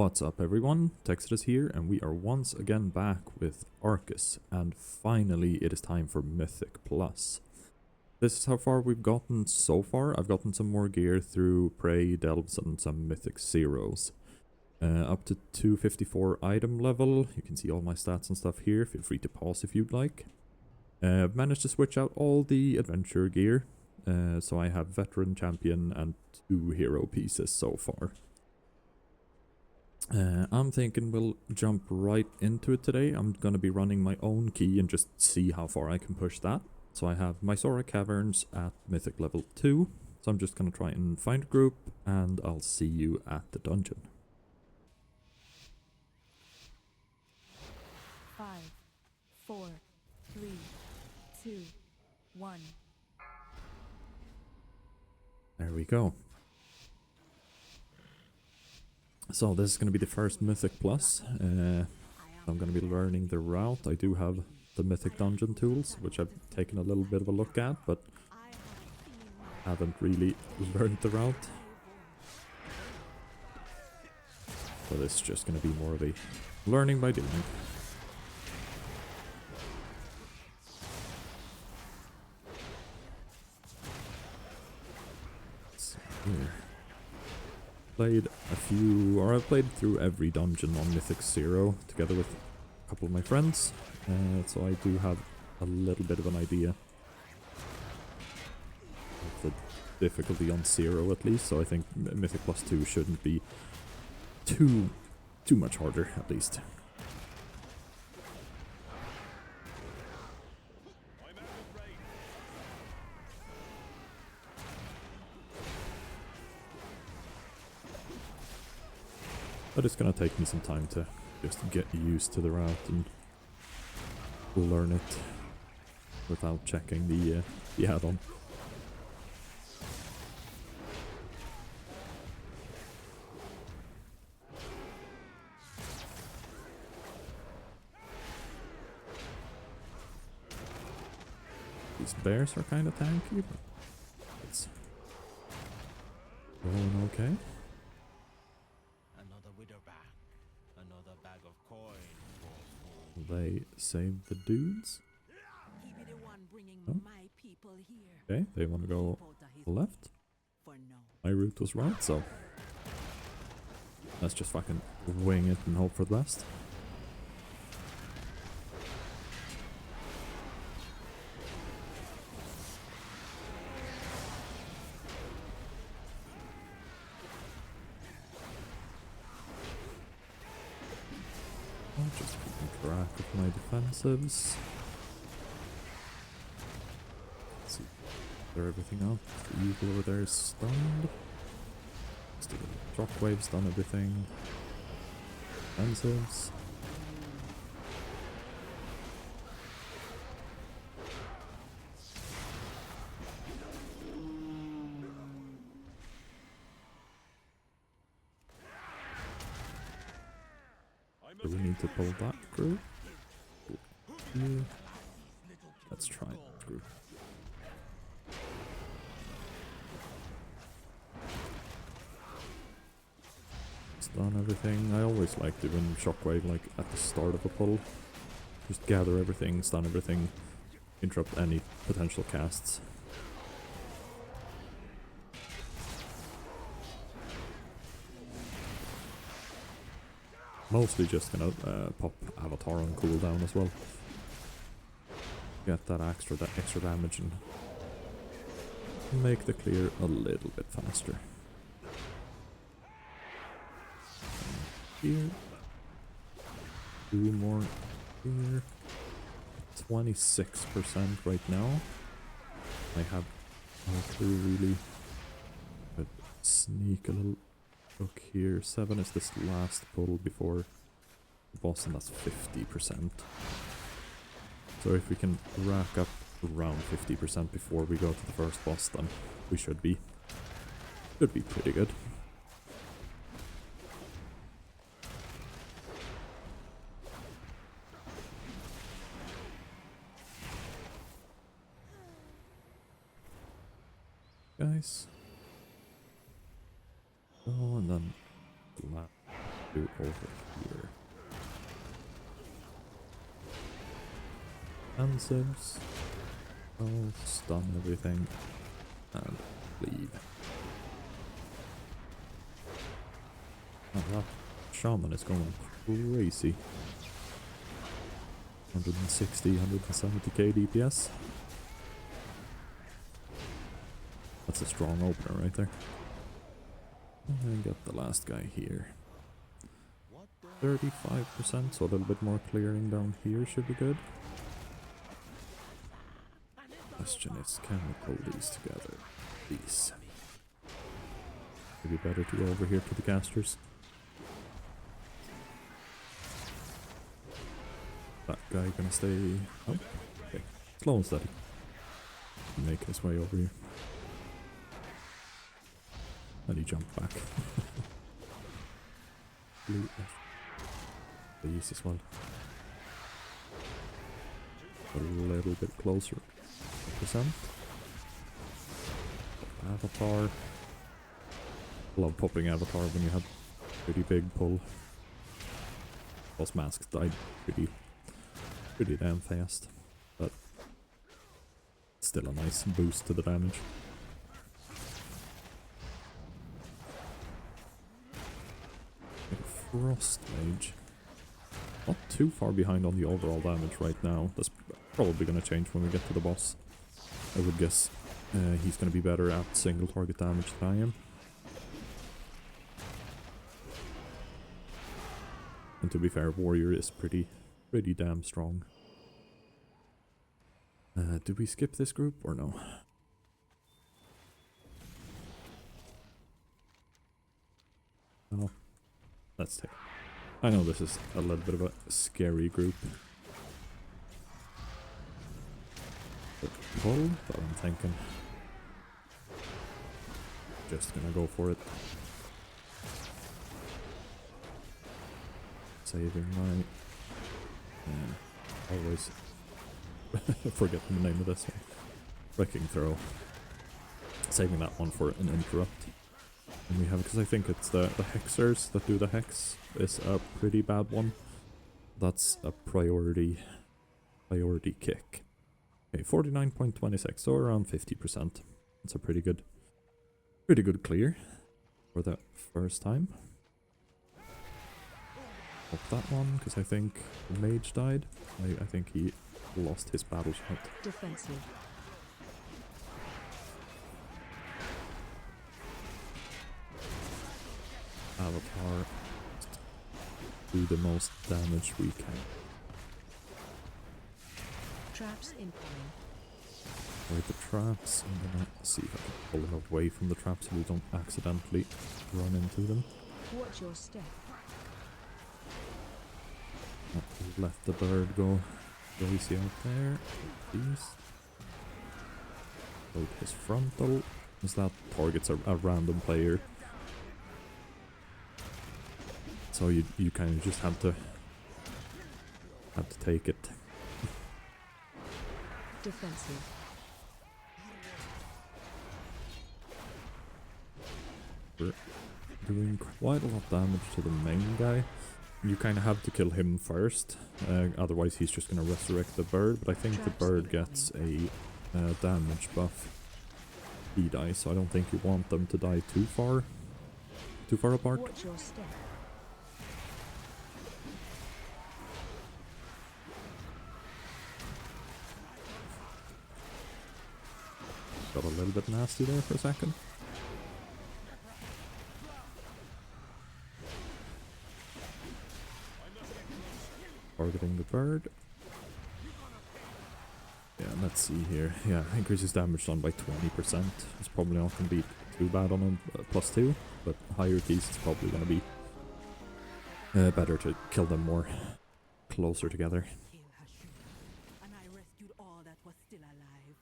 What's up everyone, Texas here, and we are once again back with Arcus, and finally it is time for Mythic Plus. This is how far we've gotten so far. I've gotten some more gear through Prey, Delves, and some Mythic Zeros. Up to 254 item level. You can see all my stats and stuff here, feel free to pause if you'd like. I've managed to switch out all the adventure gear, so I have Veteran, Champion, and 2 hero pieces so far. I'm thinking we'll jump right into it today. I'm going to be running my own key and just see how far I can push that. So I have Maisara Caverns at Mythic level 2. So I'm just going to try and find a group and I'll see you at the dungeon. 5, 4, 3, 2, 1. There we go. So this is going to be the first Mythic Plus. I'm going to be learning the route. I do have the Mythic Dungeon tools, which I've taken a little bit of a look at, but haven't really learned the route. So this is just going to be more of a learning by doing. Let's see here. I've played through every dungeon on Mythic Zero together with a couple of my friends, so I do have a little bit of an idea of the difficulty on Zero at least, so I think Mythic Plus 2 shouldn't be too much harder at least. But it's gonna take me some time to just get used to the route and learn it without checking the add-on. These bears are kind of tanky, but it's going okay. They saved the dudes. Oh. Okay, they want to go left. My route was right, so let's just fucking wing it and hope for the best. Just keeping track of my defensives. Let's see. Clear everything up. The eagle over there is stunned. Still shockwaves, done everything. Defensives. Do we need to pull that through? Yeah. Let's try it through. Stun everything. I always like doing shockwave like at the start of a pull. Just gather everything, stun everything, interrupt any potential casts. Mostly just gonna pop Avatar on cooldown as well. Get that extra damage and make the clear a little bit faster. And here. 2 more here. 26% right now. I have no clue really. But sneak a little. Look here, 7 is this last pull before the boss, and that's 50%. So if we can rack up around 50% before we go to the first boss, then we should be pretty good. Guys. Oh, and then do over here? Answers. I'll stun everything and leave. Oh, that shaman is going crazy. 160, 170k DPS. That's a strong opener right there. And then get the last guy here. 35%, so a little bit more clearing down here should be good. Question is, can we pull these together? These. Maybe better to go over here to the casters. That guy gonna stay... Oh, okay. Slow and steady. Make his way over here. And he jumped back. Blue left. These as well. A little bit closer. Percent. Avatar. Love popping Avatar when you have pretty big pull. Boss Mask died pretty damn fast, but still a nice boost to the damage. Frost Mage. Not too far behind on the overall damage right now. That's probably going to change when we get to the boss. I would guess he's going to be better at single target damage than I am. And to be fair, Warrior is pretty damn strong. Do we skip this group or no? No. Let's take it. I know this is a little bit of a scary group. But pull, but I'm thinking just gonna go for it. Saving my... always forgetting the name of this one. Wrecking Throw. Saving that one for an interrupt. And we have, because I think it's the hexers that do the hex is a pretty bad one. That's a priority kick. Okay, 49.26, so around 50%. That's a pretty good clear for the first time. Up that one, because I think the mage died. I think he lost his battle shot. Defensive. Avatar. Do the most damage we can. Traps incoming. Avoid the traps. I'm gonna see if I can pull him away from the traps so we don't accidentally run into them. Watch your step. Oh, we left the bird go crazy out there. These. Load his frontal. As that targets a random player. So you kind of just have to take it. Defensive. We're doing quite a lot of damage to the main guy. You kind of have to kill him first, otherwise he's just going to resurrect the bird, but I think the bird gets a damage buff. He dies, so I don't think you want them to die too far apart. Watch your step. Got a little bit nasty there for a second. Targeting the bird. Yeah, let's see here. Yeah, increases damage done by 20%. It's probably not going to be too bad on a +2, but higher keys it's probably going to be better to kill them more closer together. And I rescued all that was still alive.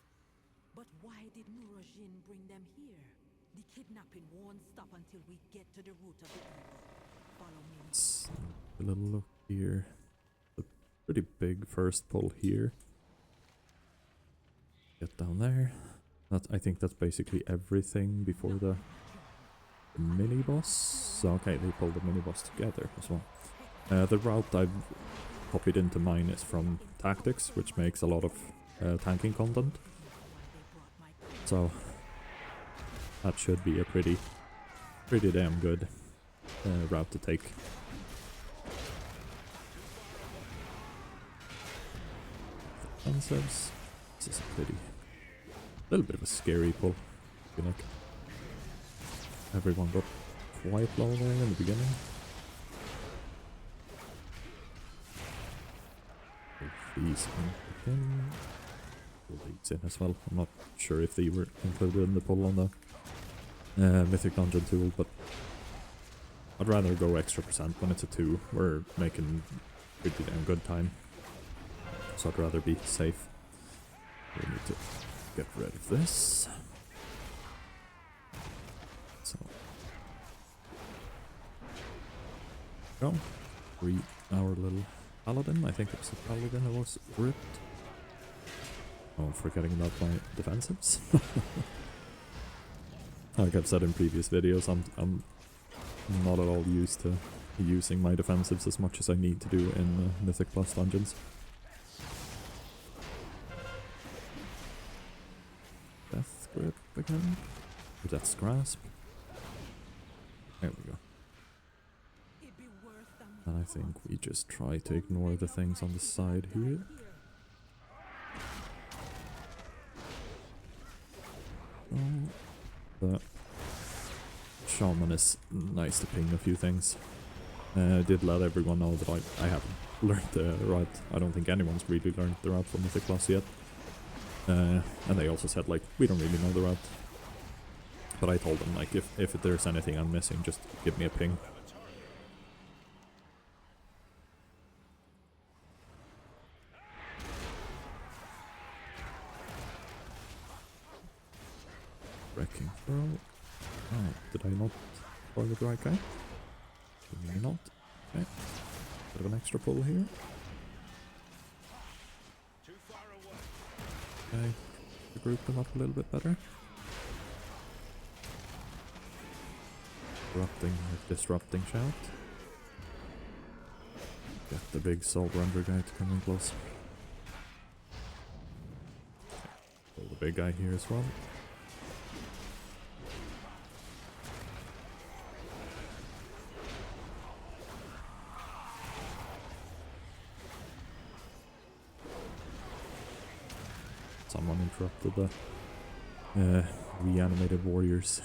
But why did Nurajin bring them here? The kidnapping won't stop until we get to the root of the evil. Follow me. Let's have a little look here. A pretty big first pull here. Get down there. I think that's basically everything before the mini boss. Okay, they pulled the mini boss together as well. The route I've copied into mine is from Tactics, which makes a lot of tanking content. So that should be a pretty damn good route to take. Defensives. This is a little bit of a scary pull. I feel like everyone got quite low there in the beginning. These in. These in as well. I'm not sure if they were included in the pull on the Mythic Dungeon tool, but I'd rather go extra percent when it's a 2. We're making pretty damn good time, so I'd rather be safe. We need to get rid of this. So, go. Free our little paladin. I think it was a paladin that was ripped. Oh, I'm forgetting about my defensives. Like I've said in previous videos, I'm not at all used to using my defensives as much as I need to do in Mythic Plus dungeons. Death Grip again. Or Death's Grasp. There we go. And I think we just try to ignore the things on the side here. Oh, the Shaman is nice to ping a few things. I did let everyone know that I haven't learned the route. I don't think anyone's really learned the route for Mythic Plus yet. And they also said, like, we don't really know the route. But I told them, like, if there's anything I'm missing, just give me a ping. Wrecking Throw. Oh, did I not target the right guy? Maybe not. Okay. Bit of an extra pull here. Okay. To group them up a little bit better. Disrupting shout. Get the big Soul Render guy to come in close. Pull the big guy here as well. Someone interrupted the reanimated warriors.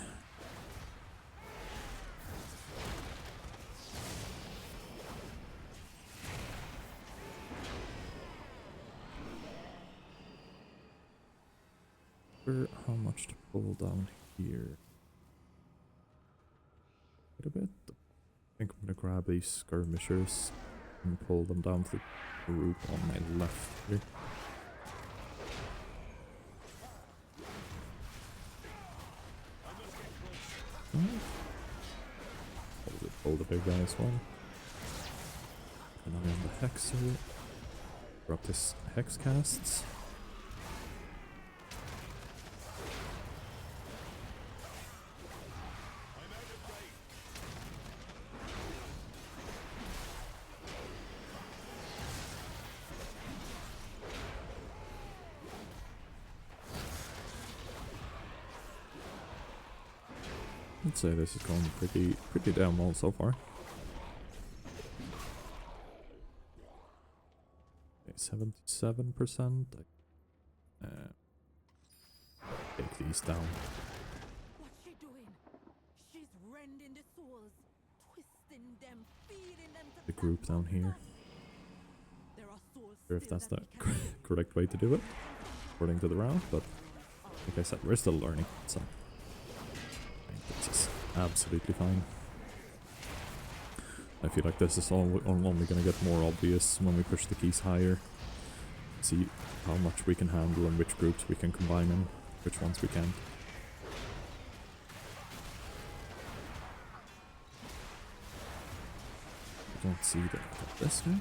How much to pull down here? Quite a bit. I think I'm gonna grab these skirmishers and pull them down to the group on my left here. Pull the big guy as well. And I'm on the Hexer. Drop this Hex casts. I'd say this is going pretty damn well so far. Okay, 77%. Take these down. What's she doing? She's rending the souls, twisting them, feeding them to The group down here. There are souls Sure if still that's that the we can correct way to do it, according to the round, but like I said, we're still learning, so this is absolutely fine. I feel like this is only going to get more obvious when we push the keys higher. See how much we can handle and which groups we can combine in, which ones we can't. I don't see this guy.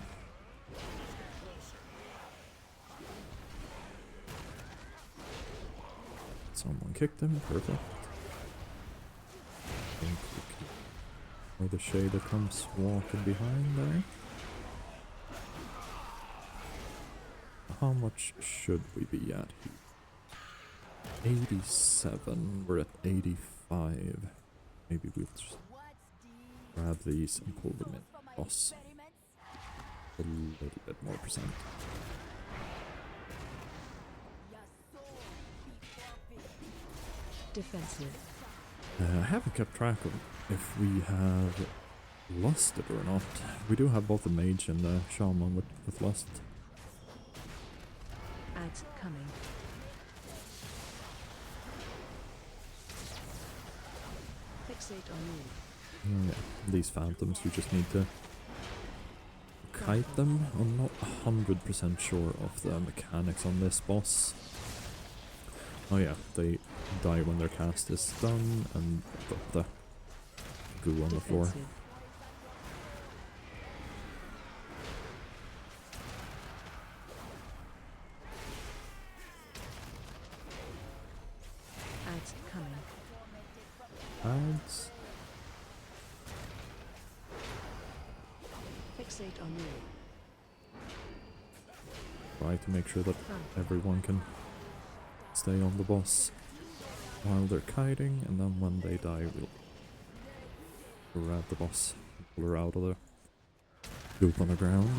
Someone kicked him, perfect. think we can... Or the shader comes walking behind there. How much should we be at here? 87, we're at 85. Maybe we'll just grab these and pull them in. Boss. A little bit more percent. Defensive. I haven't kept track of if we have lost it or not. We do have both the mage and the shaman with lust. Ads coming. Fixate on you. Yeah, these phantoms, you just need to kite them. I'm not 100% sure of the mechanics on this boss. Oh yeah, they die when their cast is done and put the goo on the floor. Defensive. Ads coming. Ads. Fixate on you. Try to make sure that everyone can stay on the boss while they're kiting, and then when they die we'll grab the boss and pull her out of the goop on the ground.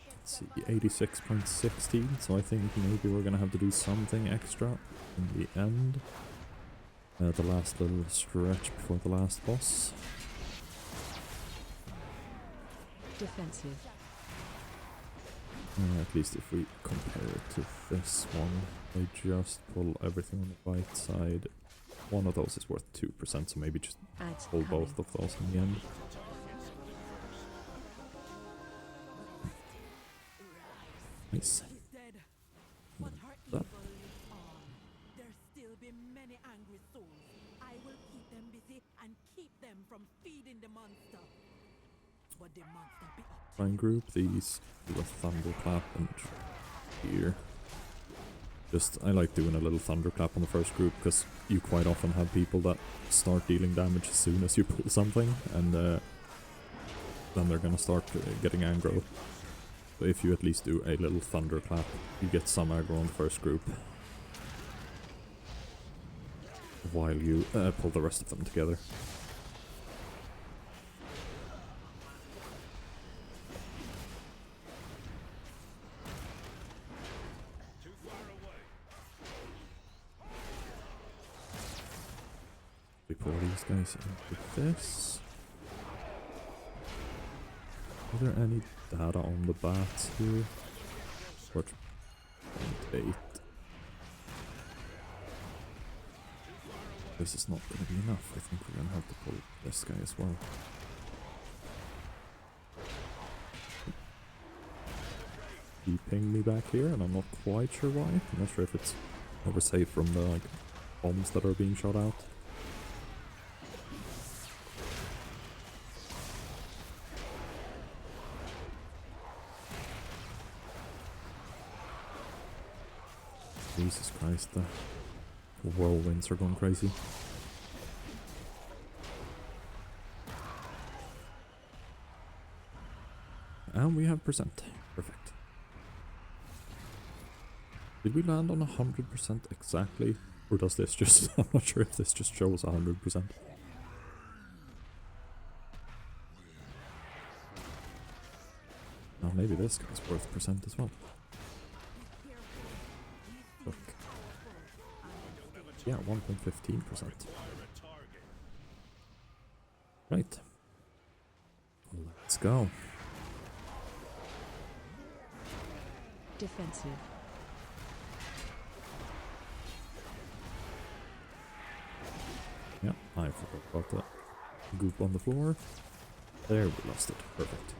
Let's see, 86.16, so I think maybe we're gonna have to do something extra in the end. The last little stretch before the last boss. Defensive. At least if we compare it to this one, they just pull everything on the right side. One of those is worth 2%, so maybe just Ads pull coming. both of those in the end. Nice. She's dead, but her That. evil lives on. There still be many angry souls. I will keep them busy and keep them from feeding the monster. But the monster be up to Try and group these with thunderclap and here. Just, I like doing a little thunderclap on the first group because you quite often have people that start dealing damage as soon as you pull something, and then they're gonna start getting aggro. So if you at least do a little thunderclap, you get some aggro on the first group while you pull the rest of them together. We pull these guys into this. Are there any data on the bats here? What? 0.8. This is not going to be enough. I think we're going to have to pull this guy as well. He pinged me back here, and I'm not quite sure why. I'm not sure if it's oversafe from the bombs that are being shot out. Jesus Christ, the whirlwinds are going crazy. And we have percent. Perfect. Did we land on 100% exactly? Or does this just... I'm not sure if this just shows 100%. Oh, maybe this guy's worth percent as well. Look. Yeah, 1.15%. Right. Let's go. Defensive. Yeah, I forgot about that goop on the floor. There, we lost it. Perfect.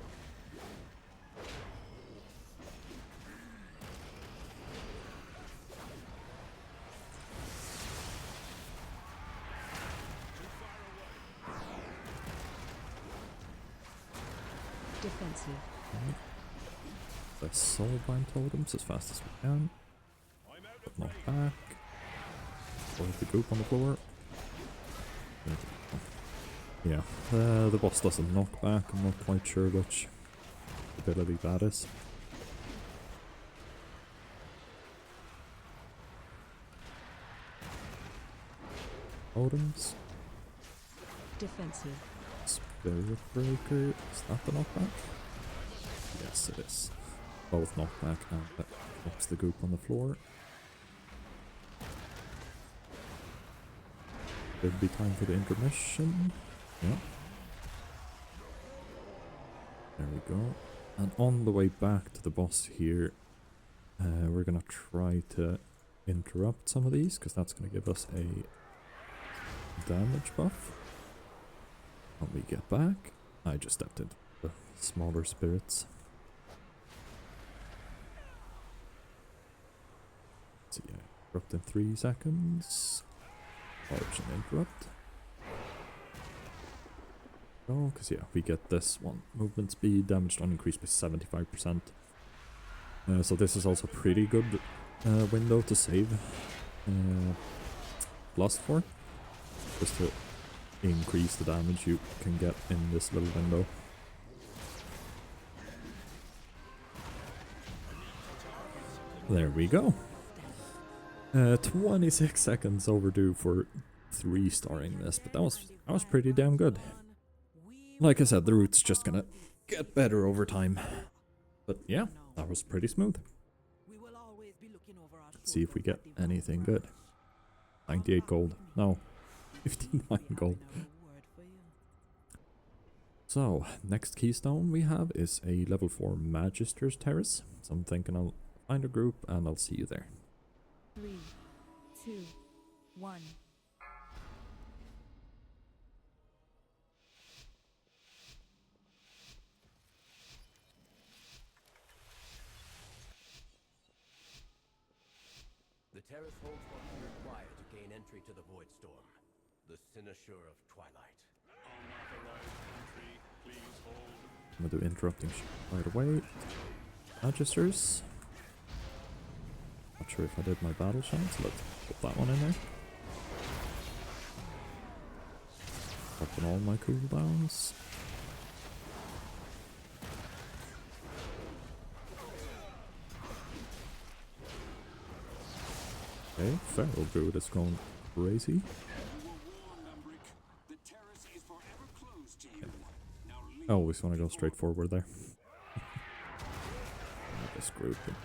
Defensive. Right. The soulbind totems as fast as we can. But not back. Or the goop on the floor. Yeah, the boss doesn't knock back. I'm not quite sure which ability that is. Totems. Defensive. Spirit Breaker. Is that the knockback? Yes, it is. Both knockback and that flips the goop on the floor. Could be time for the intermission. Yeah. There we go. And on the way back to the boss here, we're gonna try to interrupt some of these, because that's gonna give us a damage buff. When we get back, I just stepped into the smaller spirits. Let's see, interrupt in 3 seconds. Charge and interrupt. Oh, because yeah, we get this one. Movement speed, damage done increased by 75%. So this is also pretty good window to save Lust for. Just to increase the damage you can get in this little window. There we go. 26 seconds overdue for 3-starring this, but that was pretty damn good. Like I said, the route's just gonna get better over time. But yeah, that was pretty smooth. Let's see if we get anything good. 98 gold. No, 59 gold. So, next keystone we have is a level 4 Magister's Terrace. So I'm thinking I'll find a group and I'll see you there. 3, 2, 1. The Terrace holds what we require to gain entry to the Void Storm, the cynosure of Twilight. I'm gonna do interrupting right away. Magisters. Not sure if I did my battle chance. Let's put that one in there. Popping all my cooldowns. Okay, Feral Druid is going crazy. I always want to go straight forward there. This group in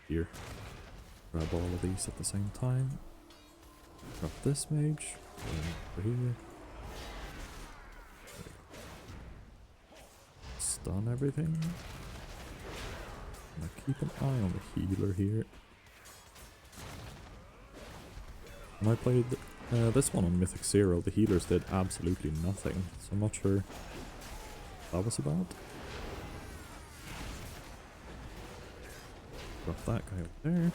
here. Grab all of these at the same time. Drop this mage. Over here. Stun everything. I'm gonna keep an eye on the healer here. When I played this one on Mythic 0, the healers did absolutely nothing, so I'm not sure what that was about. Drop that guy up there.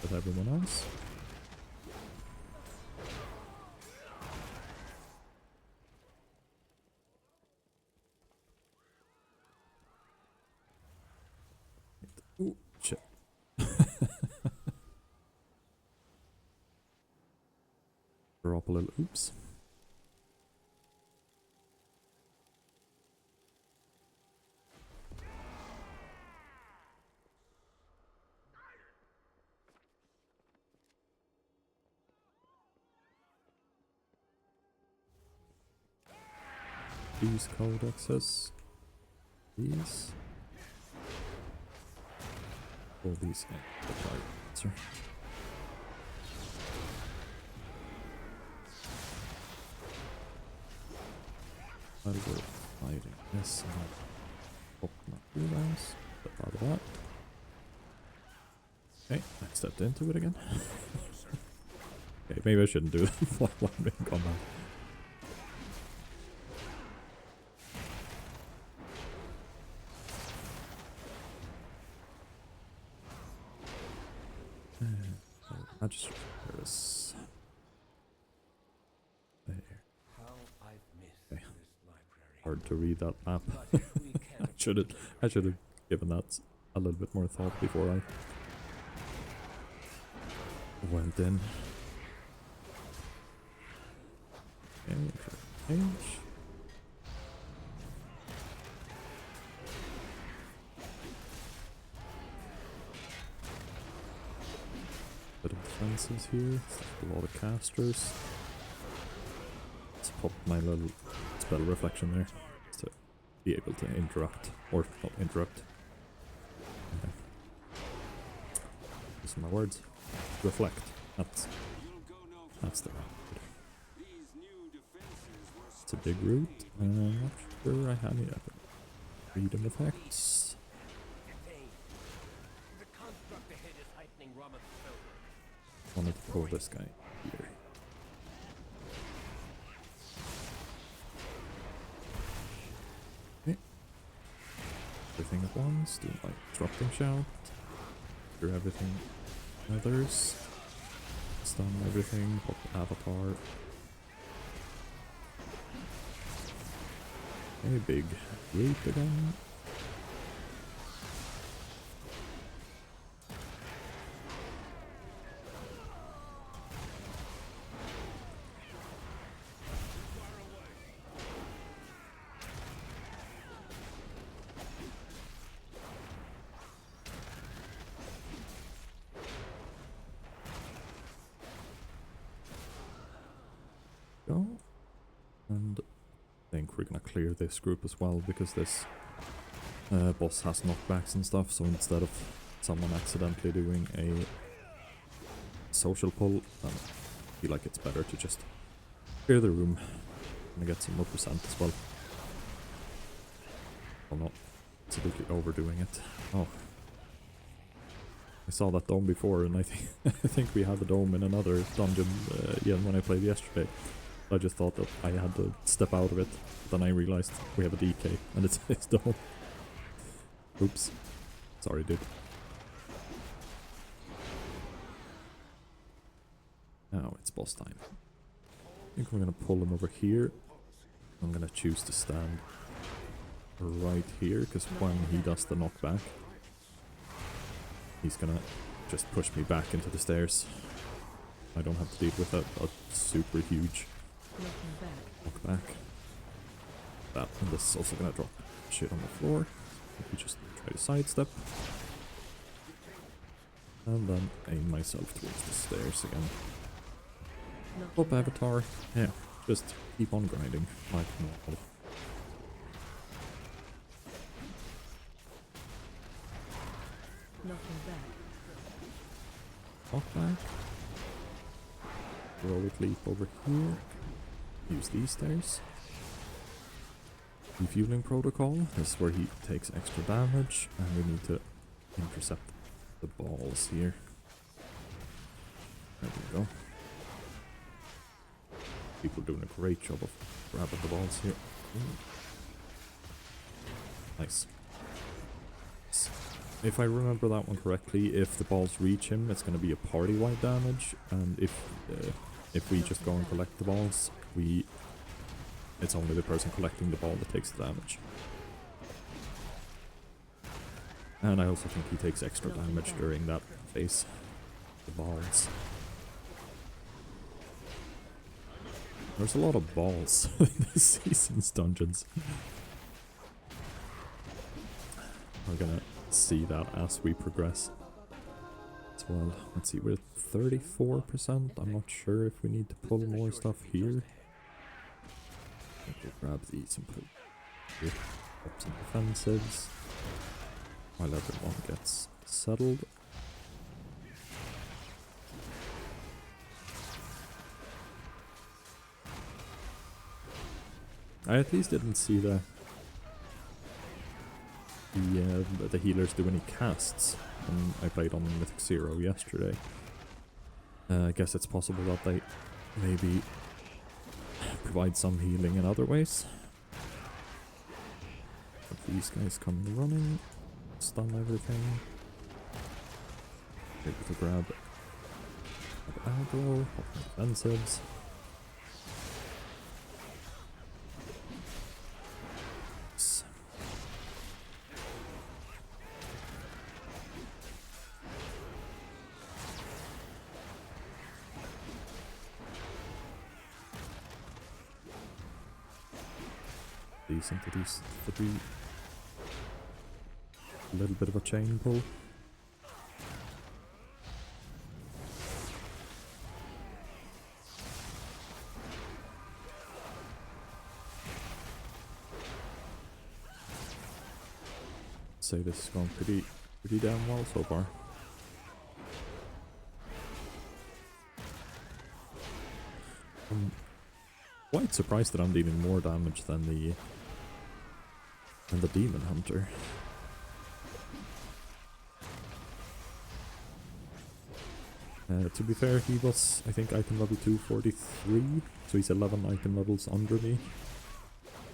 With everyone else. Ooh, shit. Drop a little oops. These codexes. These. All these in. Sorry. I'll go fighting this and I'll pop my cooldowns. Step out of that. Okay, I stepped into it again. Okay, maybe I shouldn't do that while I'm in combat. Magister Terrace. There. Okay. Hard to read that map. I should have given that a little bit more thought before I went in. Okay, page. Bit of defenses here, a lot of casters. Let's pop my little spell reflection there to be able to interrupt, or not interrupt. Okay. Those are my words. Reflect. That's the right word. It's a big root. I'm not sure I have it. Freedom effects. The construct ahead is heightening Rama's spell. Wanted to pull this guy here. Okay. Everything at once. Do my disrupting shout. Clear everything. Others. Stun everything. Pop the avatar. A big root again. Go. And I think we're gonna clear this group as well because this boss has knockbacks and stuff, so instead of someone accidentally doing a social pull, I feel like it's better to just clear the room. I'm gonna get some more percent as well. I'm not absolutely overdoing it. Oh. I saw that dome before, and I think we had the dome in another dungeon when I played yesterday. I just thought that I had to step out of it. Then I realized we have a DK, and it's his dome. Oops. Sorry, dude. Now it's boss time. I think we're gonna pull him over here. I'm gonna choose to stand right here, because when he does the knockback, he's gonna just push me back into the stairs. I don't have to deal with a super huge knockback. That, and this is also gonna drop shit on the floor. If we just try to sidestep. And then aim myself towards the stairs again. Pop avatar. Yeah, just keep on grinding like normal. Knocking back. Knockback. Heroic leap over here. Use these stairs. Refueling protocol. This is where he takes extra damage, and we need to intercept the balls here. There we go. People are doing a great job of grabbing the balls here. Ooh. Nice. If I remember that one correctly, if the balls reach him, it's going to be a party-wide damage, and if we just go and collect the balls, it's only the person collecting the ball that takes the damage. And I also think he takes extra damage during that phase. The balls. There's a lot of balls in this season's dungeons. We're gonna see that as we progress as well. Let's see, we're at 34%. I'm not sure if we need to pull more stuff here. We'll grab these and put here. Up some defensives while everyone gets settled. I at least didn't see the healers do any casts when I played on Mythic 0 yesterday. I guess it's possible that they maybe provide some healing in other ways. But these guys come running, stun everything. Able to grab aggro, pop defensives. decent at least for the a little bit of a chain pull. Say this is going pretty damn well so far. I'm quite surprised that I'm dealing more damage than the Demon Hunter. To be fair, he was, I think, item level 243, so he's 11 item levels under me.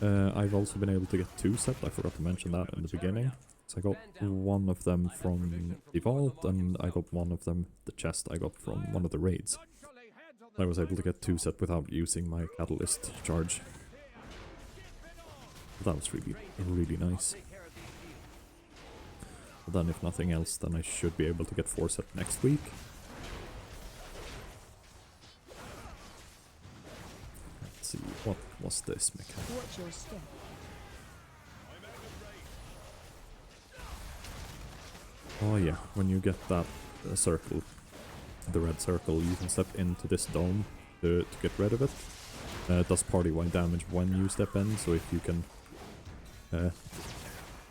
I've also been able to get 2 set, I forgot to mention that in the beginning. So I got one of them from the vault, and I got one of them, the chest I got from one of the raids. I was able to get 2 set without using my catalyst charge. That was really nice. But then if nothing else, then I should be able to get 4 set next week. Let's see, what was this mechanic? Watch your step. Oh yeah, when you get that circle, the red circle, you can step into this dome to get rid of it. It does party-wide damage when you step in, so if you can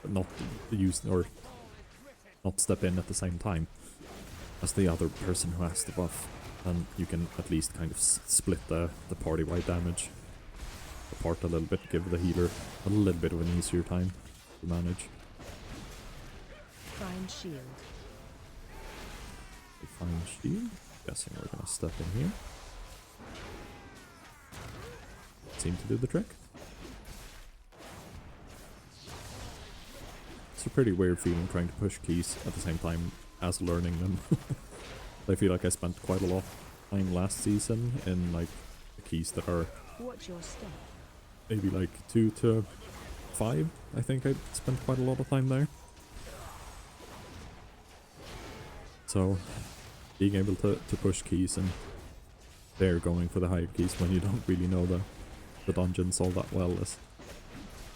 not use or not step in at the same time as the other person who has the buff, then you can at least kind of split the party-wide damage apart a little bit, give the healer a little bit of an easier time to manage. Find shield. Fine shield. Guessing we're gonna step in here. Seem to do the trick. It's a pretty weird feeling trying to push keys at the same time as learning them. I feel like I spent quite a lot of time last season in like the keys that are Watch your step. maybe like 2 to 5. I think I spent quite a lot of time there. So being able to push keys and they're going for the higher keys when you don't really know the dungeons all that well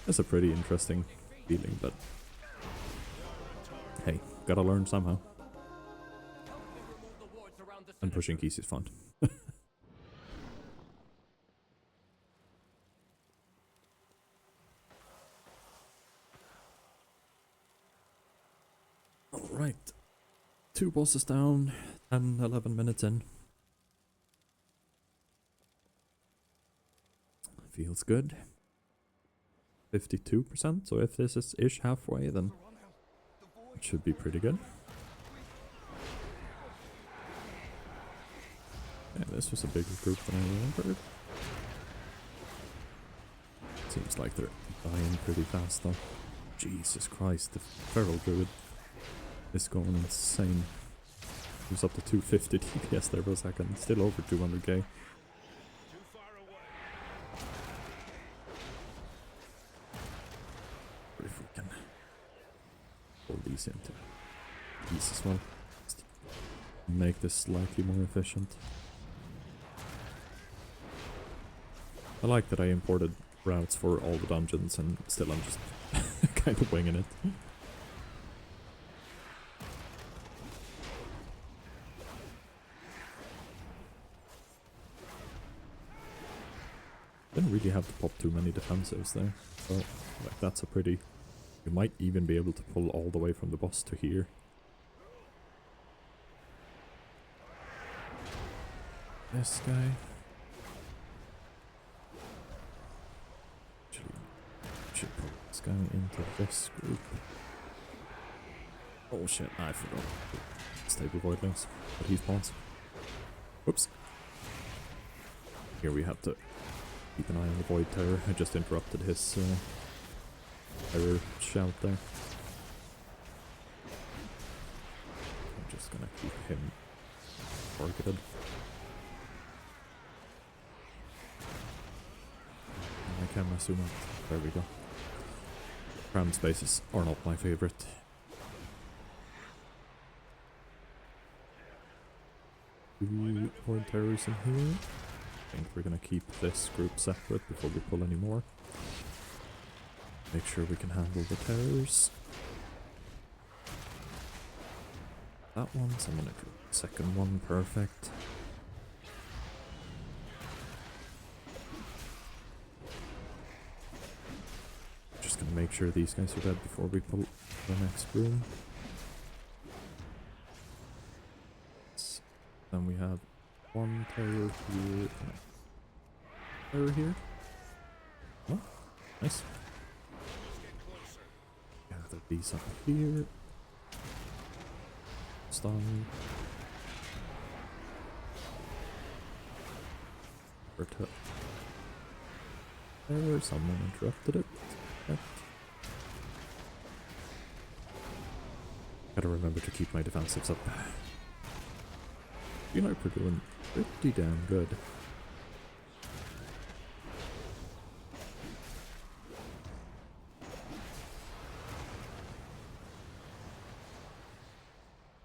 is a pretty interesting feeling, but hey, gotta learn somehow. And pushing keys is fun. Alright. 2 bosses down, 10, 11 minutes in. Feels good. 52%, so if this is ish halfway, then it should be pretty good. Yeah, this was a bigger group than I remembered. Seems like they're dying pretty fast though. Jesus Christ, the Feral Druid is going insane. He was up to 250 DPS there for a second, still over 200k. If we can pull these into these as well, just make this slightly more efficient. I like that I imported routes for all the dungeons and still I'm just kind of winging it. Didn't really have to pop too many defensives there, so like that's a pretty... You might even be able to pull all the way from the boss to here. This guy... Actually, should pull this guy into this group. Oh shit, I forgot. Stable Voidlings, but he spawns. Oops. Here we have to keep an eye on the Void Terror. I just interrupted his terror shout there. I'm just gonna keep him targeted. And my camera zoom out. There we go. Crammed spaces are not my favorite. Two Void Terrors in here. I think we're gonna keep this group separate before we pull any more. Make sure we can handle the terrors. That one, so I'm gonna do the second one, perfect. Just gonna make sure these guys are dead before we pull the next room. Then we have one terror here, terror here. Oh, nice. Gather these up here. Stun. There, someone interrupted it. Yep. Gotta remember to keep my defensives up. I feel like we're doing pretty damn good.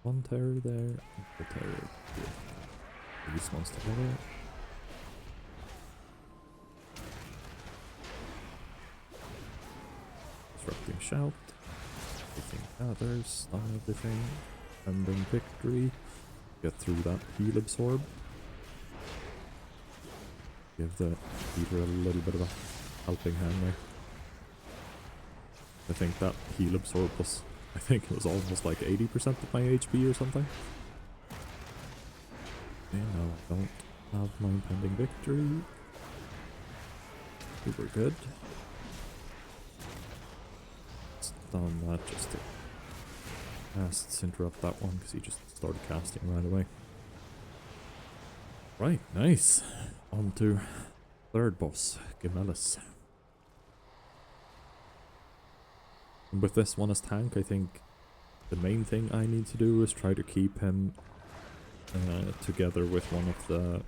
One terror there, and the terror here. These ones together. Disrupting shout. Everything gathers, stun everything. Ending victory. Get through that heal absorb. Give the healer a little bit of a helping hand there. I think that heal absorb was, I think it was almost like 80% of my HP or something. Okay, now I don't have my impending victory. We were good. Stun that just to casts interrupt that one because he just started casting right away. Right, nice. On to third boss, Gemellis. And with this one as tank, I think the main thing I need to do is try to keep him together with one of the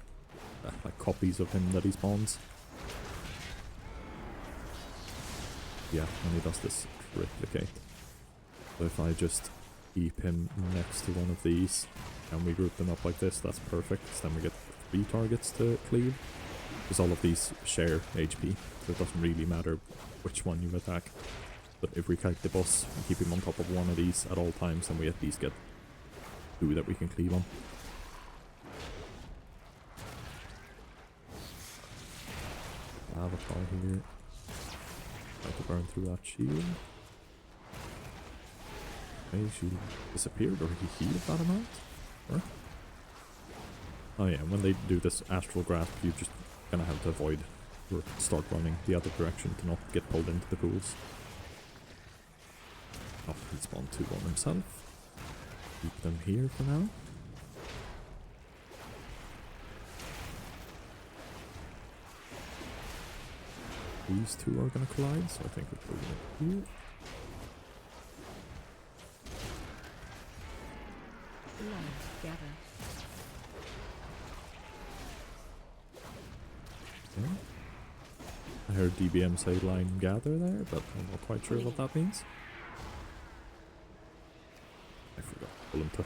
like copies of him that he spawns. Yeah, when he does this triplicate. So if I just keep him next to one of these and we group them up like this, that's perfect. Then we get 3 targets to cleave. Because all of these share HP, so it doesn't really matter which one you attack. But if we kite the boss and keep him on top of one of these at all times, then we at least get 2 that we can cleave on. Avatar here. Try to burn through that shield. Okay, shield disappeared, or he healed that amount? Or? Oh yeah, when they do this astral grasp, you're just gonna have to avoid or start running the other direction to not get pulled into the pools. Oh, he spawned 2 on himself. Keep them here for now. These 2 are gonna collide, so I think we'll put them here. Light gather. Okay. I heard DBM say line gather there, but I'm not quite sure what that means. I forgot to pull him to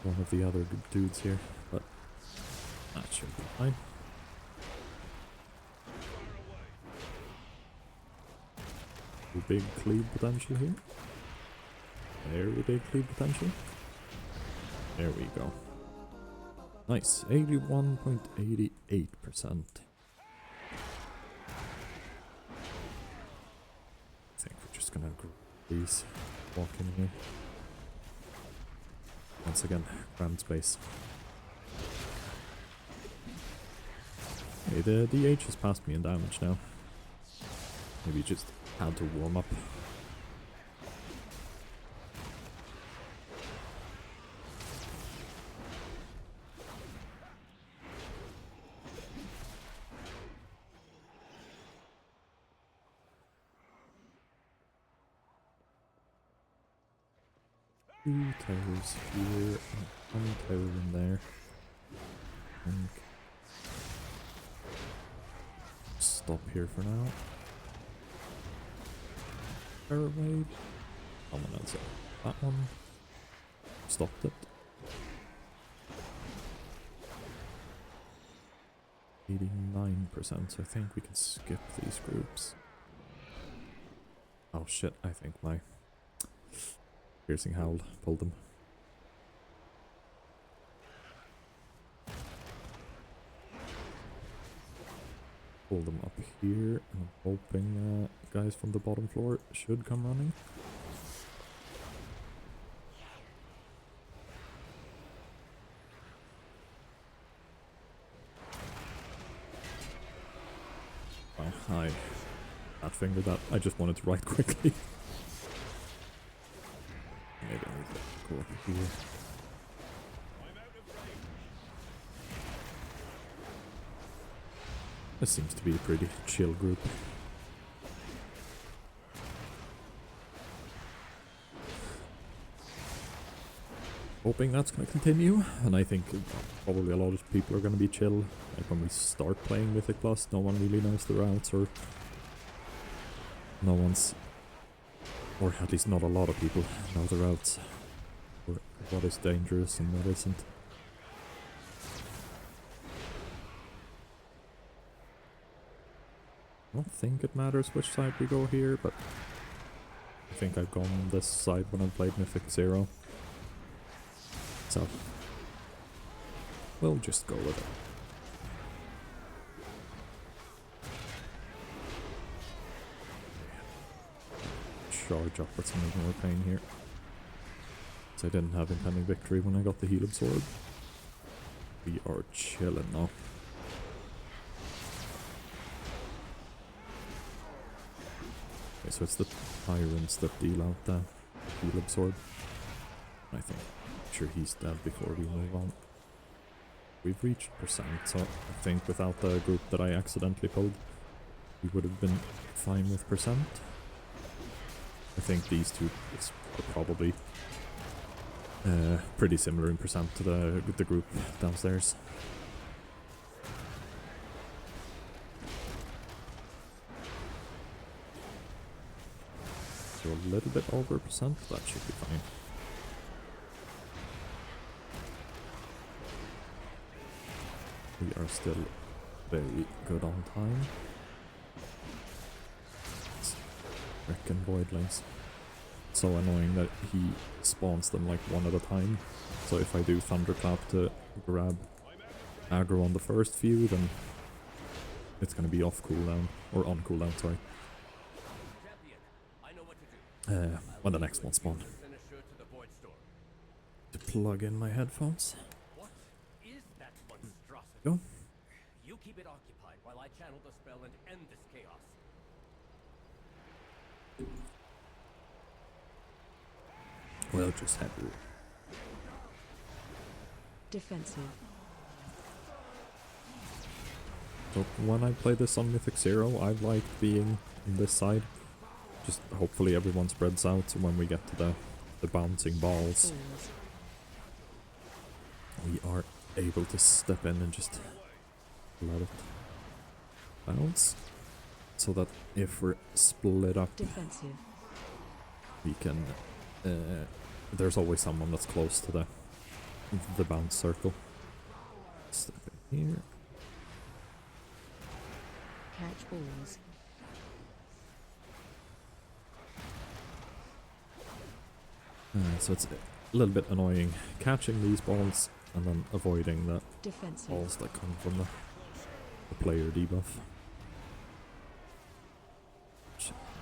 one of the other dudes here, but that should be fine. Big cleave potential here. Very big cleave potential. There we go. Nice, 81.88%. I think we're just gonna grab these, walk in here. Once again, crammed space. Okay, the DH has passed me in damage now. Maybe just had to warm up. Two towers here, and one tower in there. And stop here for now. Wave. Someone else. That one. Stopped it. 89%, so I think we can skip these groups. Oh shit, I think my piercing howl pulled them. Pull them up here. I'm hoping guys from the bottom floor should come running. Oh, hi. That finger that I just wanted to write quickly. Maybe I need to go up here. This seems to be a pretty chill group. Hoping that's going to continue, and I think probably a lot of people are going to be chill. Like when we start playing Mythic Plus, no one really knows the routes, or no one's, or at least not a lot of people know the routes, or what is dangerous and what isn't. I don't think it matters which side we go here, but I think I've gone this side when I've played Mythic 0. So, we'll just go with it. Charge up with some more pain here. So I didn't have impending victory when I got the heal absorb. We are chilling now. Okay, so it's the tyrants that deal out the heal absorb. I think. Sure he's dead before we move on. We've reached percent, so I think without the group that I accidentally pulled, we would have been fine with percent. I think these two are probably pretty similar in percent to the group downstairs. So a little bit over percent, that should be fine. We are still very good on time. Frickin' voidlings. So annoying that he spawns them like one at a time. So if I do thunderclap to grab aggro on the first few, then it's gonna be off cooldown, or on cooldown, sorry. When the next one spawns. To plug in my headphones. Go. You keep it occupied while I channel the spell and end this chaos. We'll just have to. Defensive. So when I play this on Mythic 0, I like being on this side. Just hopefully everyone spreads out, so when we get to the bouncing balls, we are able to step in and just let it bounce, so that if we're split up, Defensive. we can there's always someone that's close to the bounce circle. Step in here. Catch balls. So it's a little bit annoying catching these balls and then avoiding the Defensive. balls that come from the player debuff.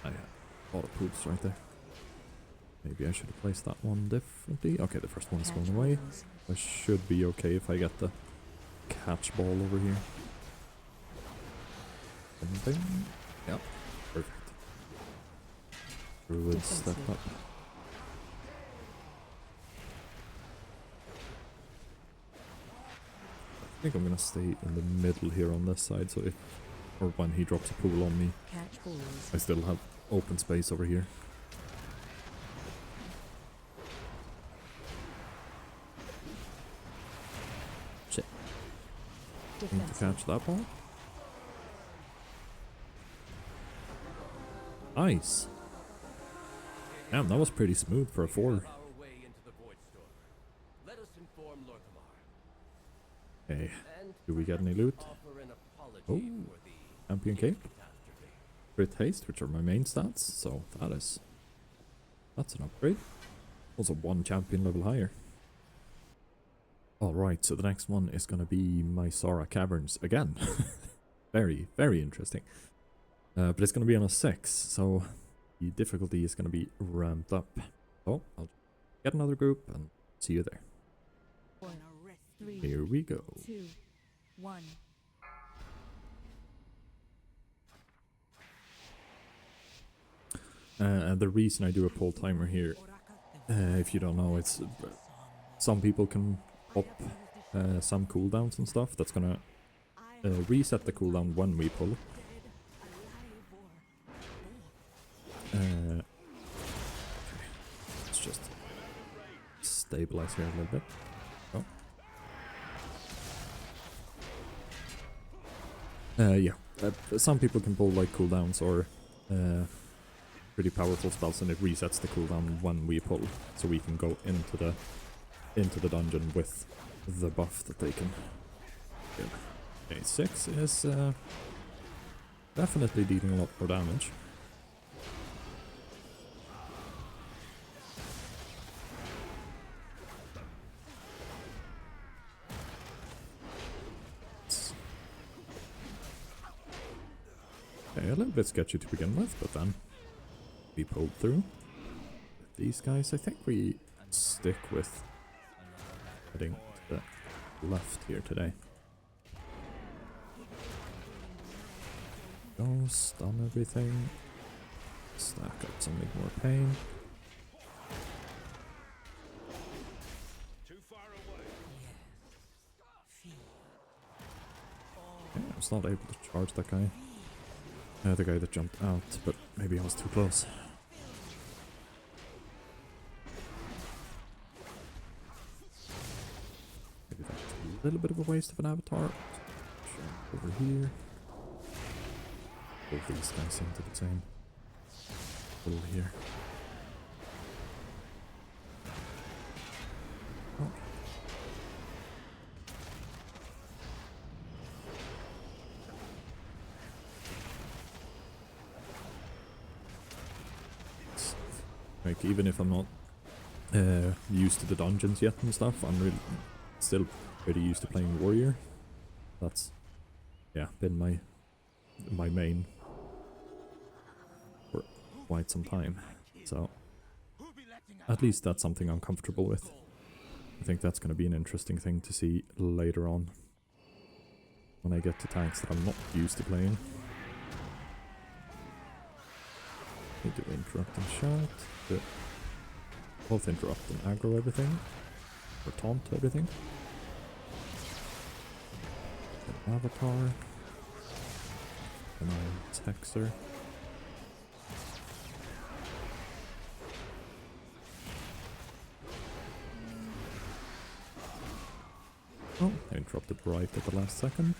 I had a lot of poops right there. Maybe I should have placed that one differently. Okay, the first one's going away. I should be okay if I get the catch ball over here. Bing, bing. Yep, perfect. Druid step up. I think I'm gonna stay in the middle here on this side, so if, or when he drops a pool on me, Catch balls. I still have open space over here. Shit. Need to Defensive. catch that ball. Nice. Damn, that was pretty smooth for a 4. Our way into the void storm. Let us inform Lorthamar. Okay, And do we get any loot? offer an apology Oh, for the champion cape? catastrophe. crit haste, which are my main stats, so that's an upgrade. Also 1 champion level higher. Alright, so the next one is gonna be Maisara Caverns again. Very, very interesting. But it's gonna be on a 6, so the difficulty is gonna be ramped up. So I'll get another group and see you there. 4, 3, Here we go. 2, 1. And the reason I do a pull timer here, if you don't know, it's some people can pop some cooldowns and stuff. That's gonna reset the cooldown when we pull. Okay. Let's just stabilize here a little bit. Oh. Yeah, some people can pull like cooldowns or pretty powerful spells, and it resets the cooldown when we pull, so we can go into the dungeon with the buff that they can give. Okay, 6 is definitely dealing a lot more damage. Okay, a little bit sketchy to begin with, but then we pulled through. With these guys, I think we stick with heading to the left here today. Go, stun everything. Stack up some more pain. Okay, I was not able to charge that guy. The guy that jumped out, but maybe I was too close. Maybe that's a little bit of a waste of an avatar. Jump over here. Pull these guys into the same pull here. Oh. Like, even if I'm not used to the dungeons yet and stuff, I'm really still pretty used to playing Warrior. That's, yeah, been my main for quite some time. So at least that's something I'm comfortable with. I think that's going to be an interesting thing to see later on when I get to tanks that I'm not used to playing. Need to interrupt and shout. To both interrupt and aggro everything. Or taunt everything. An avatar. An iron texer. Oh, I interrupted right at the last second.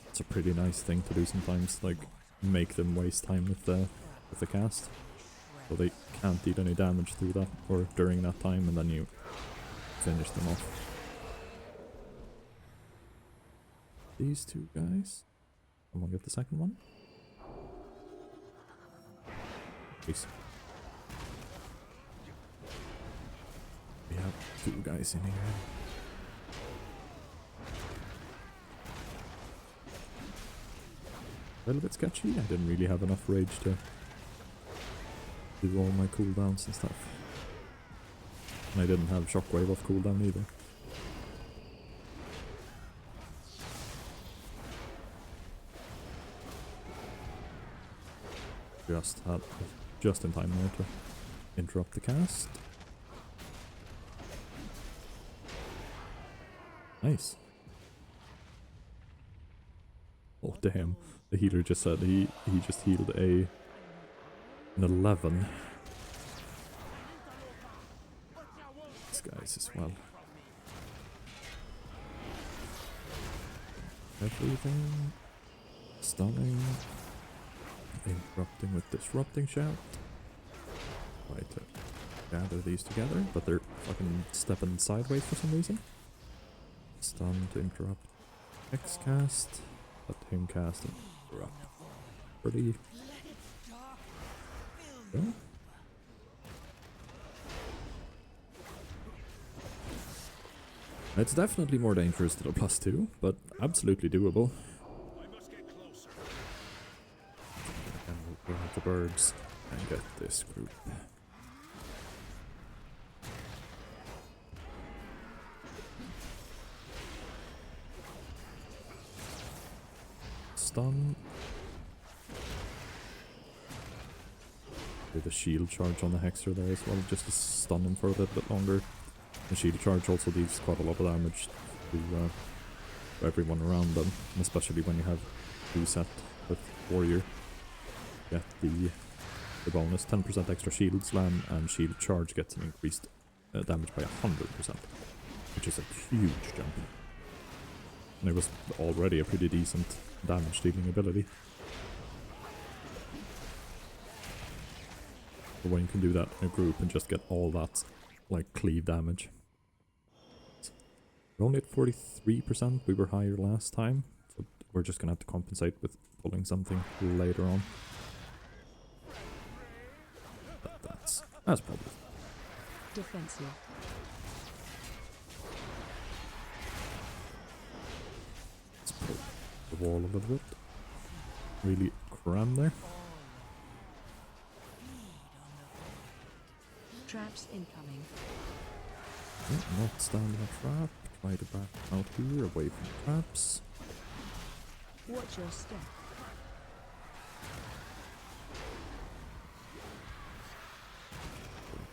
It's a pretty nice thing to do sometimes, like make them waste time with the cast, so they can't deal any damage through that or during that time, and then you finish them off. These two guys. Someone get the second one? Please. We have 2 guys in here. A little bit sketchy. I didn't really have enough rage to do all my cooldowns and stuff. And I didn't have shockwave off cooldown either. Just in time there to interrupt the cast. Nice. Oh damn. The healer just said he just healed an 11. These guys as well. Everything. Stunning. Interrupting with disrupting shout. Try to gather these together, but they're fucking stepping sideways for some reason. Stun to interrupt. X cast. Let him cast and interrupt. pretty... Yeah. It's definitely more dangerous than a +2, but absolutely doable. And we'll have the birds and get this group. Stun. With a shield charge on the Hexer there as well, just to stun him for a little bit longer. The shield charge also deals quite a lot of damage to everyone around them, and especially when you have 2 set with Warrior. Get the bonus 10% extra shield slam, and shield charge gets an increased damage by 100%, which is a huge jump. And it was already a pretty decent damage dealing ability. But when you can do that in a group and just get all that like cleave damage. We're only at 43%, we were higher last time, so we're just gonna have to compensate with pulling something later on. But that's probably Defensive. let's pull the wall a little bit. Really cram there. Traps incoming. Not stand in a trap. Try to back out here, away from traps. Watch your step.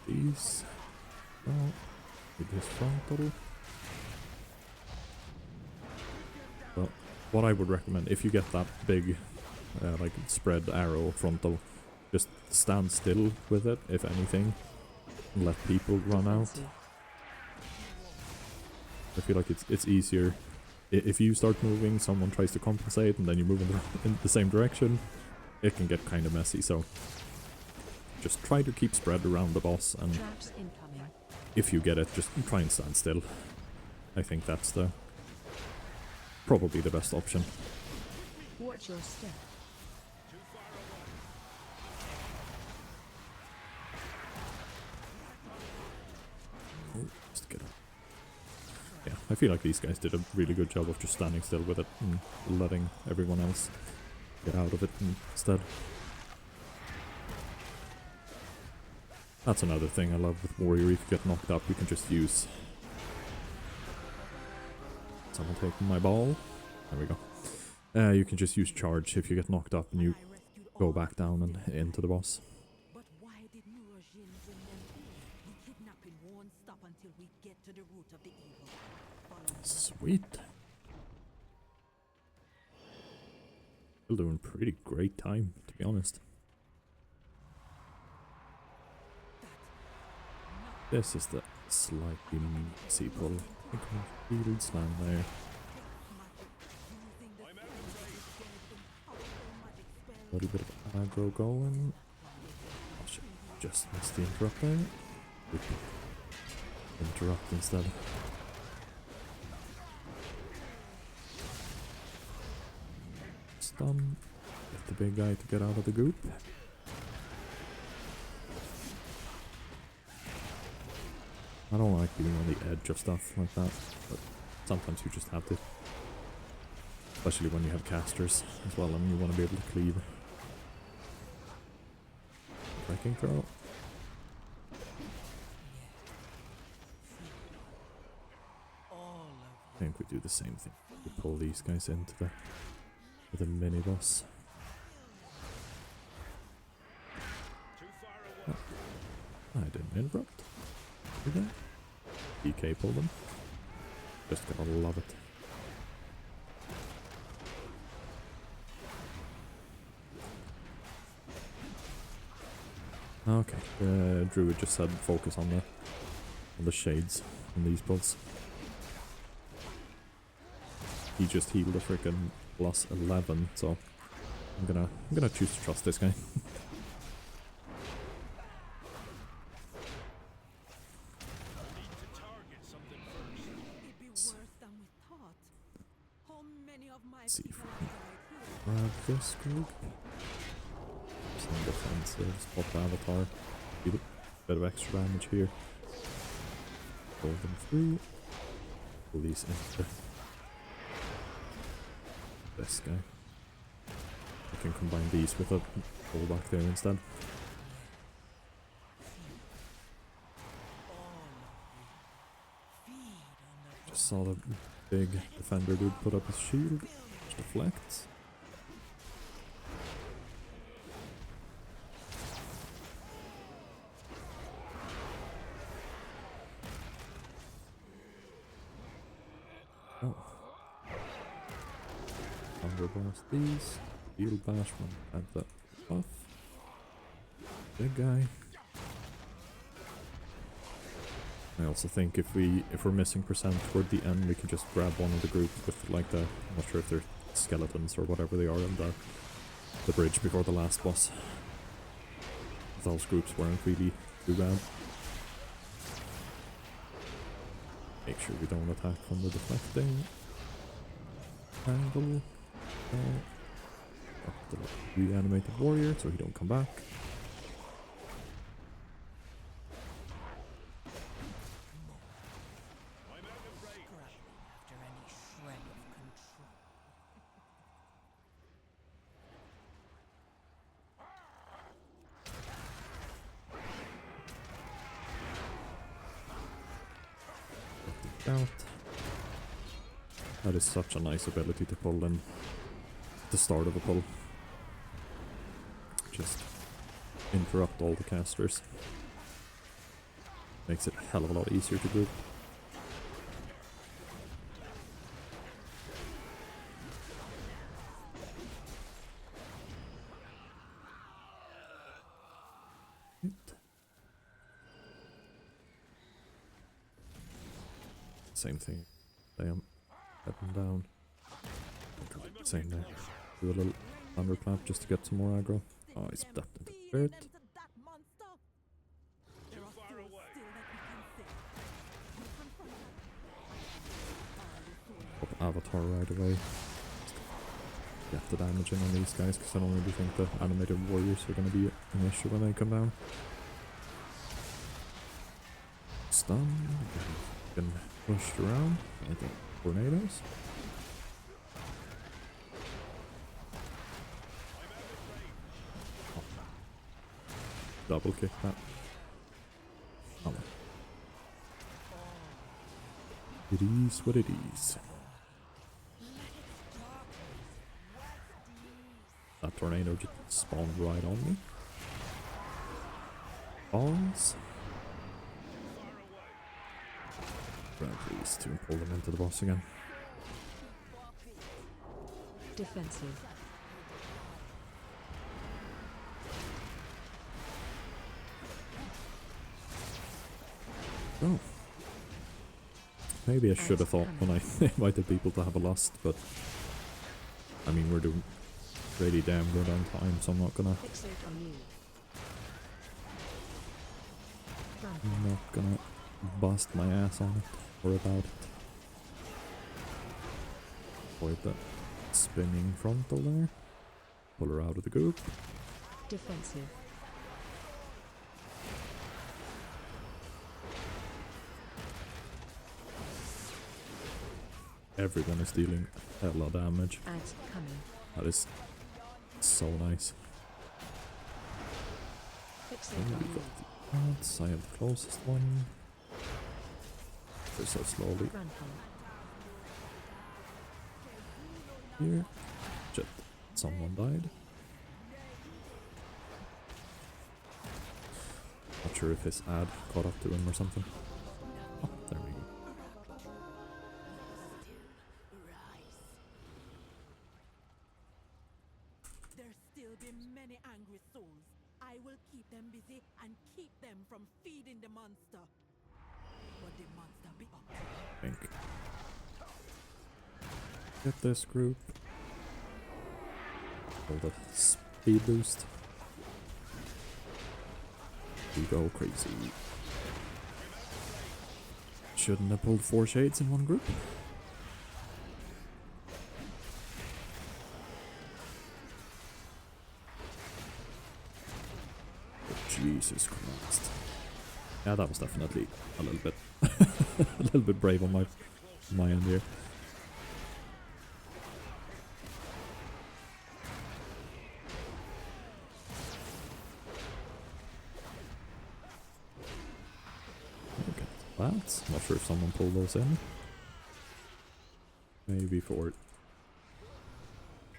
These. Oh, with his frontal. Well, what I would recommend, if you get that big, like spread arrow frontal, just stand still with it, if anything. Let people run out. I feel like it's easier if you start moving, someone tries to compensate, and then you move in the same direction. It can get kind of messy, so just try to keep spread around the boss, and if you get it, just try and stand still. I think that's probably the best option. Watch your step. Oh, just get up. Yeah, I feel like these guys did a really good job of just standing still with it and letting everyone else get out of it instead. That's another thing I love with Warrior. If you get knocked up, you can just use... Someone taking my ball. There we go. You can just use charge if you get knocked up and you go back down and into the boss. But why did Nurajin bring them here? The kidnapping won't stop until we get to the root of the evil. Sweet. Still doing pretty great time, to be honest. This is the slightly messy pull. I think I'm shield slam there. A little bit of aggro going. Oh shit, just missed the interrupt there. Interrupt instead. Stun. Get the big guy to get out of the goop. I don't like being on the edge of stuff like that, but sometimes you just have to. Especially when you have casters as well and you want to be able to cleave. Wrecking throw. I think we do the same thing. We pull these guys into the mini boss. Oh, I didn't interrupt. Did I? DK pull them. Just gotta love it. Okay, the druid just said focus on the shades in these builds. He just healed a freaking +11, so I'm gonna choose to trust this guy. Let's see if we can grab this group. defensive. Spot the Avatar. Get a bit of extra damage here. Pull them through. Pull these into this guy. I can combine these with a pull back there instead. Just saw the big defender dude put up his shield, which deflects. Oh. Underblast these. Field bash one. Add that buff. Big guy. I also think if we're missing percent toward the end, we can just grab one of the groups with like the, I'm not sure if they're skeletons or whatever they are, in the bridge before the last boss. Those groups weren't really too bad. Make sure we don't attack from the deflecting angle. Up the reanimated warrior so he don't come back. Out. That is such a nice ability to pull in at the start of a pull. Just interrupt all the casters. Makes it a hell of a lot easier to group. Same thing. Damn. Up and down. Same there. Do a little thunderclap just to get some more aggro. Oh, he's dead into the pit. Pop Avatar right away. Get the damage in on these guys because I don't really think the animated warriors are going to be an issue when they come down. Stun. Been pushed around by the tornadoes. Oh. Double kick that. Oh. It is what it is. That tornado just spawned right on me. Balls. Grab these two and pull them into the boss again. Defensive. Oh. Maybe I should have thought when I invited people to have a lust, but I mean we're doing pretty damn good on time, so I'm not gonna bust my ass on it or about it. Avoid that spinning frontal there. Pull her out of the group. Defensive. Everyone is dealing a lot of damage. Ads coming. That is so nice. Fixate And on we you. got the ads. I have the closest one. They're so slowly. Grandpa. Here. Shit. Someone died. Not sure if his ad caught up to him or something. Oh, there we go. There still be many angry souls. I will keep them busy and keep them from feeding the monster. But the monster be up to them. Think. Get this group. Hold that speed boost. We go crazy. Shouldn't have pulled 4 shades in one group. Jesus Christ. Yeah, that was definitely a little bit a little bit brave on my end here. Look at that. Not sure if someone pulled those in. Maybe for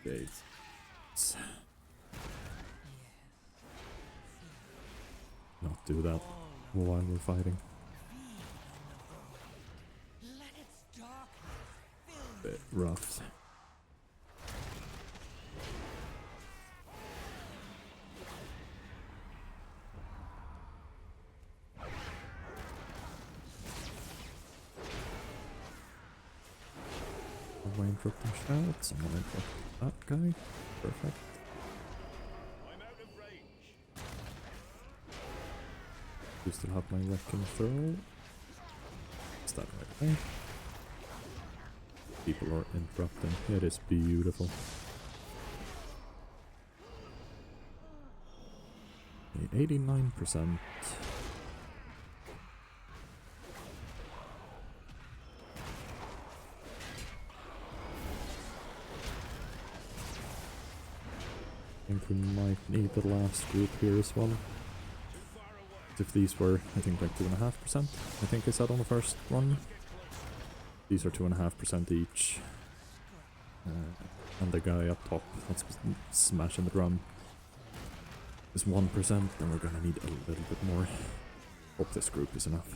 days. Not do that while we're fighting. Bit rough. I'm going to interrupt shouts. I'm gonna interrupt that guy. Perfect. Do still have my wrecking throw. Is that right away? People are interrupting. It is beautiful. 89%. I think we might need the last group here as well. If these were, I think, like 2.5%, I think I said on the first one. These are 2.5% each. And the guy up top that's smashing the drum is 1%, and we're gonna need a little bit more. Hope this group is enough.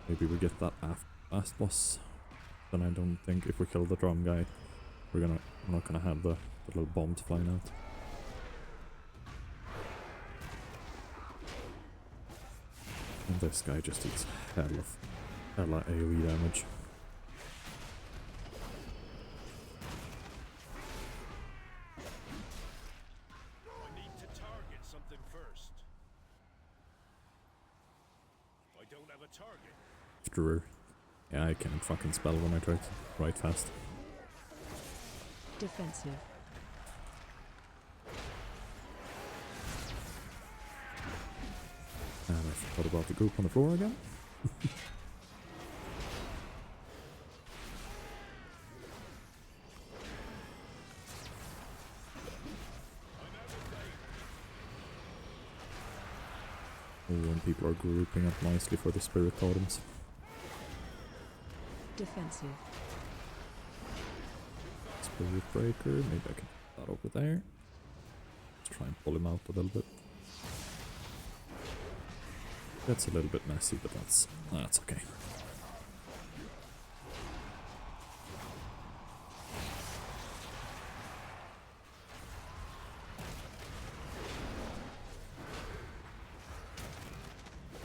Maybe we get that last boss. Then I don't think if we kill the drum guy, we're not gonna have the little bombs flying out. And this guy just eats hella AoE damage. I need to target something first. I don't have a target. After, yeah, I can't fucking spell when I try to write fast. Defensive. And I forgot about the group on the floor again. Oh, and people are grouping up nicely for the spirit totems. Defensive. Spirit breaker, maybe I can put that over there. Let's try and pull him out a little bit. That's a little bit messy, but that's okay.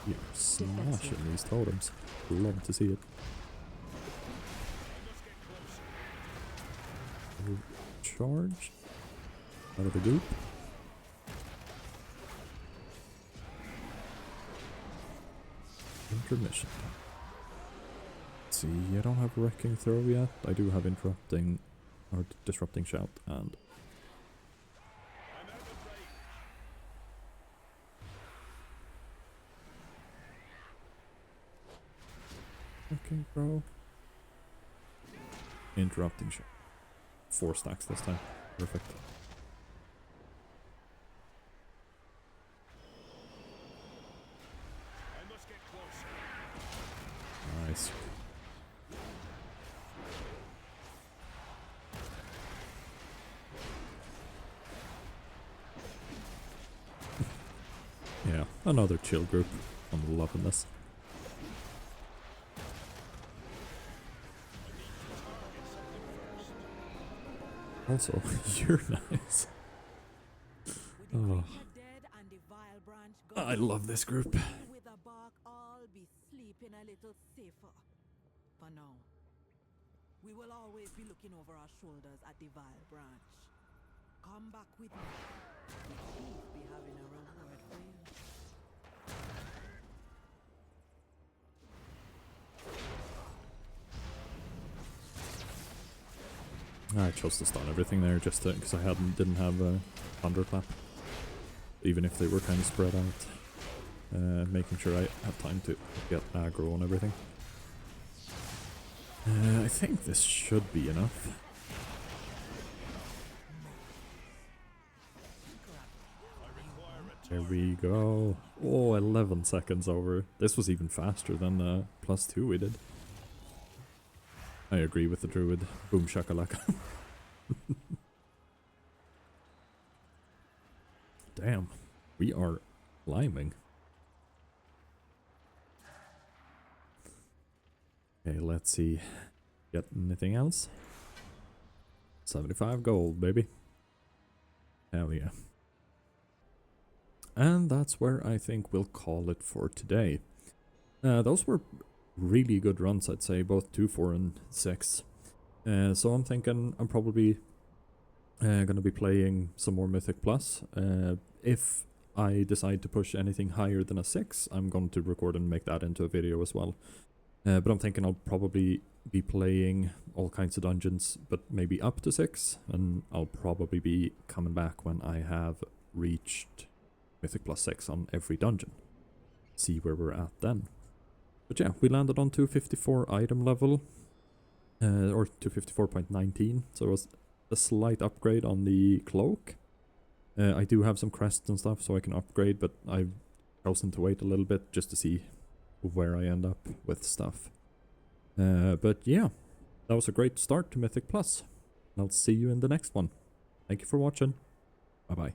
You're smashing these totems. Love to see it. Charge out of the goop. Intermission. Let's see, I don't have wrecking throw yet. I do have interrupting or disrupting shout and wrecking throw. Interrupting shout. 4 stacks this time. Perfect. I must get closer. Nice. Yeah, another chill group. I'm loving this. Also, you're nice. Oh. I love this group. With a bark, I'll be sleeping a little safer. For now, we will always be looking over our shoulders at the Vile Branch. Come back with me. The chief be having a reward for you. I chose to stun everything there just because I didn't have a thunderclap. Even if they were kind of spread out. Making sure I have time to get aggro on everything. I think this should be enough. There we go. Oh, 11 seconds over. This was even faster than the +2 we did. I agree with the druid. Boom shakalaka. Damn, we are climbing. Okay, let's see. Get anything else? 75 gold, baby. Hell yeah. And that's where I think we'll call it for today. Those were really good runs, I'd say, both 2, 4, and 6. So I'm thinking I'm probably going to be playing some more Mythic Plus. If I decide to push anything higher than a 6, I'm going to record and make that into a video as well. But I'm thinking I'll probably be playing all kinds of dungeons, but maybe up to 6, and I'll probably be coming back when I have reached Mythic Plus 6 on every dungeon. See where we're at then. But yeah, we landed on 254 item level, or 254.19, so it was a slight upgrade on the cloak. I do have some crests and stuff so I can upgrade, but I've chosen to wait a little bit just to see where I end up with stuff. But yeah, that was a great start to Mythic Plus. I'll see you in the next one. Thank you for watching. Bye bye.